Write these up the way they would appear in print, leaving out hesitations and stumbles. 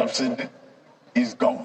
subsidy is gone.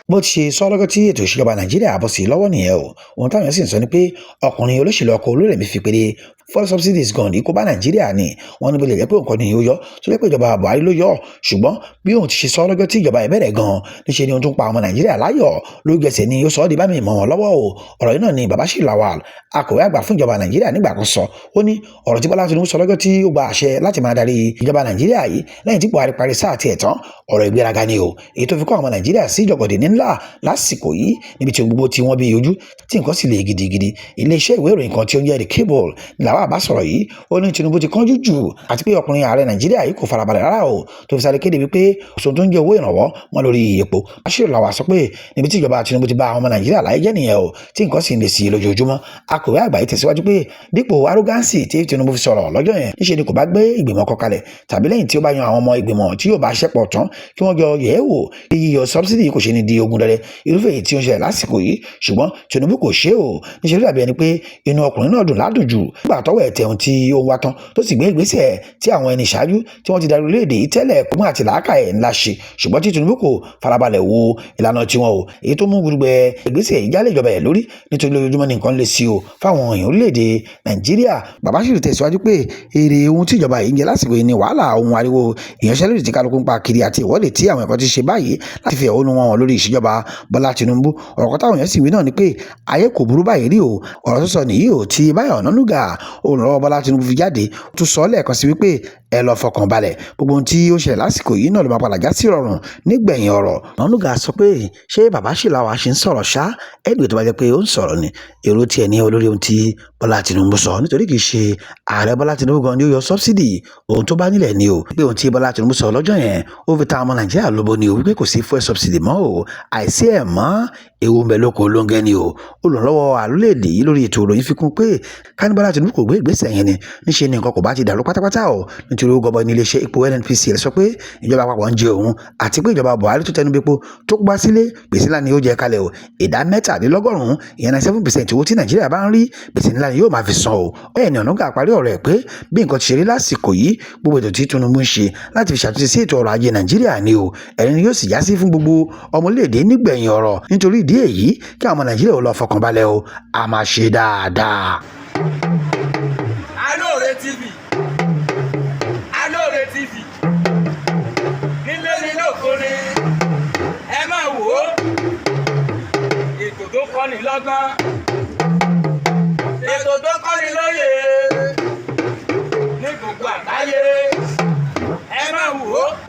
bó ti ṣe sọ lọ́gọ́ tí ètò ìṣèjọba nàìjíríà bọ́ sí lọ́wọ́ nìyẹn o ohun táwọn sì ń sọ ni pé ọkùnrin olóṣèlú ọkọ̀ olórẹ̀mí fi péré fuel subsidy is gone ní kó bá nàìjíríà ni wọ́n ní bó lè jẹ́ pé nǹkan ni ó yọ tó jẹ́ pé ìjọba buhari ló yọ ṣùgbọ́n bí òun ti ṣe sọ lọ́gọ́ tí ìjọba ìbẹ̀rẹ̀ gan níṣe ni ohun tó ń pa ọmọ nàìjíríà láyọ̀ lójú ẹsẹ̀ ni ó sọ ọ́ di bá mi mọ̀ wọ́n lọ́wọ́ o ọ̀rọ̀ yìí náà ni Babachir Lawal akọ̀wé àgbà fún ìjọba nàìjíríà nígbà kan sọ ó ní ọ̀rọ̀ tí Bọ́lá Tinubu sọ lọ́gọ́ tí ó gba àṣẹ láti máa darí ìjọba nàìjíríà yìí lẹ́yìn tí buhari parí sáà tiẹ̀ tán ọ̀rọ̀ ìgbéraga ni o èyí tó fi kọ́ ọmọ nàìjíríà sí ìjọgọ̀dẹ̀ ńlá lásìkò yìí níbi tí gbogbo tí wọ́n bí ojú tí nǹkan sì le gidigidi iléeṣẹ́ ìwé ìròyìn kan tí ó ń jẹ́ The Cable ni làwọn àbá sọ̀rọ̀ yìí ó ní Tinubu ti kánjú jù àti pé ọkùnrin ààrẹ nàìjíríà yìí kò farabalẹ̀ rárá o tó fi sáré kéde wípé òṣùn tó ń jẹ́ owó ìrànwọ́ wọn lórí epo Babachir Lawal sọ pé níbi tí ìjọba Tinubu ti bá àwọn ọmọ nàìjíríà láyé jẹ́ nìyẹn o tí nǹkan sì ń le sí i lójoojúmọ́ akọ̀wé àgbà yìí tẹ̀síwájú pé dípò arrogancy tí Tinubu fi sọ̀rọ̀ lọ́jọ́ yẹn níṣe ni kò bá gbé ìgbìmọ̀ kan kalẹ̀ tàbí lẹ́yìn tí ó bá yan àwọn ọmọ ìgbìmọ̀ tí yóò bá ṣẹ́pọ̀ tán kí wọ́n jọ yẹ̀ ẹ́ wò bí yíyọ subsidy kò ṣe ní di ogun dẹdẹ irúfẹ́ èyí tí ó ń ṣẹlẹ̀ lásìkò yìí ṣùgbọ́n Tinubu kò ṣe o níṣẹ́ ló dàbí ẹni pé inú ọkùnrin náà dùn ládùn jù nígbà tọ́wọ́ ẹ̀ tẹ̀hún tí ó ń wá tán tó sì gbé ìgbésẹ̀ tí àwọn ẹni ṣáájú tí wọ́n ti darí orílẹ̀-èdè yìí tẹ́lẹ̀ kó mọ́ àti làákà ẹ̀ ńlá ṣe ṣùgbọ́n tí Tinubu kò farabalẹ̀ wo ìlànà tiwọn o èyí tó mú gbùgbẹ́ ìgbésẹ̀ ìjálẹ̀ ìjọba ẹ̀ lórí nítorí lójoojúmọ́ ní nǹkan lè sí o fáwọn èèyàn orílẹ̀-èdè Nàìjíríà Babachir tẹ̀síwájú pé èrè ohun tí ìjọba yìí ń jẹ lásìkò yìí ni wàhálà ohun ariwo ìyanṣẹ́lódì tí kálukú ń pa kiri àti ìwọ́de tí àwọn ẹ̀kọ́ ti ṣe báyìí láti fi ẹ̀hónú wọn lórí ìṣèjọba Bọ́lá Tinubu ọ̀rọ̀ kan táwọn èèyàn sì wí náà ni pé ayé kò burú báyìí rí o ọ̀rọ̀ tó sọ nìyí o tí Báyọ̀ Ọ̀nànúgà olùrànlọ́wọ́ Bọ́lá Tinubu fi jáde tó sọ lẹ́ẹ̀kan sí wípé ẹ lọ fọkàn balẹ̀ gbogbo ohun tí ó ṣẹlẹ̀ lásìkò yìí náà ló máa padà já sí rọrùn nígbẹ̀yìn ọ̀rọ̀ Ọ̀nànúgà sọ pé ṣé Babachir Lawal ṣe ń sọ̀rọ̀ ṣá ẹ̀dùn tó bá jẹ́ pé ó ń sọ̀rọ̀ ni èrò tiẹ̀ ní olórí ohun tí Bọ́lá Tinubu sọ nítorí kì í ṣe ààrẹ Bọ́lá Tinubu gan ni ó yọ sọ́bsidì ohun tó bá nílẹ̀ ni o pé ohun tí Bọ́lá Tinubu sọ lọ́jọ́ yẹn ó fi ta ọmọ Nàìjíríà lóbo ni o wípé kò sí fuel subsidy mọ́ o àìsí ẹ̀ mọ́ ewu ń bẹ lóko lóńgẹ́ ni o olùrànlọ́wọ́ àlólédè yìí lórí ètò ìròyìn fi kún pé káni Bọ́lá Tinubu kò gbé ìgbésẹ̀ yẹn ni níṣe ni nǹkan kò bá ti dàrú pátápátá o nítorí ó gọbọ ní iléeṣẹ́ epo NNPC rẹ̀ sọ pé ìjọba àpapọ̀ ń jẹ òun àti pé ìjọba Buhari tó tẹnu bepo tó gbá sílé gbèsè ńlá ni ó jẹ kalẹ̀ o ìdá 17% ìyẹn 97% owó tí Nàìjíríà bá ń rí gbèsè ńlá ni yóò máa fi san o bẹ́ẹ̀ ni Ọ̀nànúgà parí ọ̀rọ̀ ẹ̀ pé bí nǹkan ti ṣe rí lásìkò yìí gbogbo ètò tí Tinubu ń ṣe láti fi ṣàtúnṣe sí ètò ọrọ̀ ajé Nàìjíríà ni o ẹ̀rín ni yóò sì já sí fún gbogbo ọmọ orílẹ̀-èdè nígbẹ̀yìn ọ̀rọ̀ nítorí ìdí èyí kí àwọn ọmọ Nàìjíríà ò lọ fọkàn balẹ̀ o a máa ṣe dáadáa. Alore TV nílé ní lóko ni ẹ máa wò ó ètò tó kọ́ni lọ́gbọ́n ètò tó kọ́ni lóye ní gbogbo àgbáyé ẹ máa wò ó.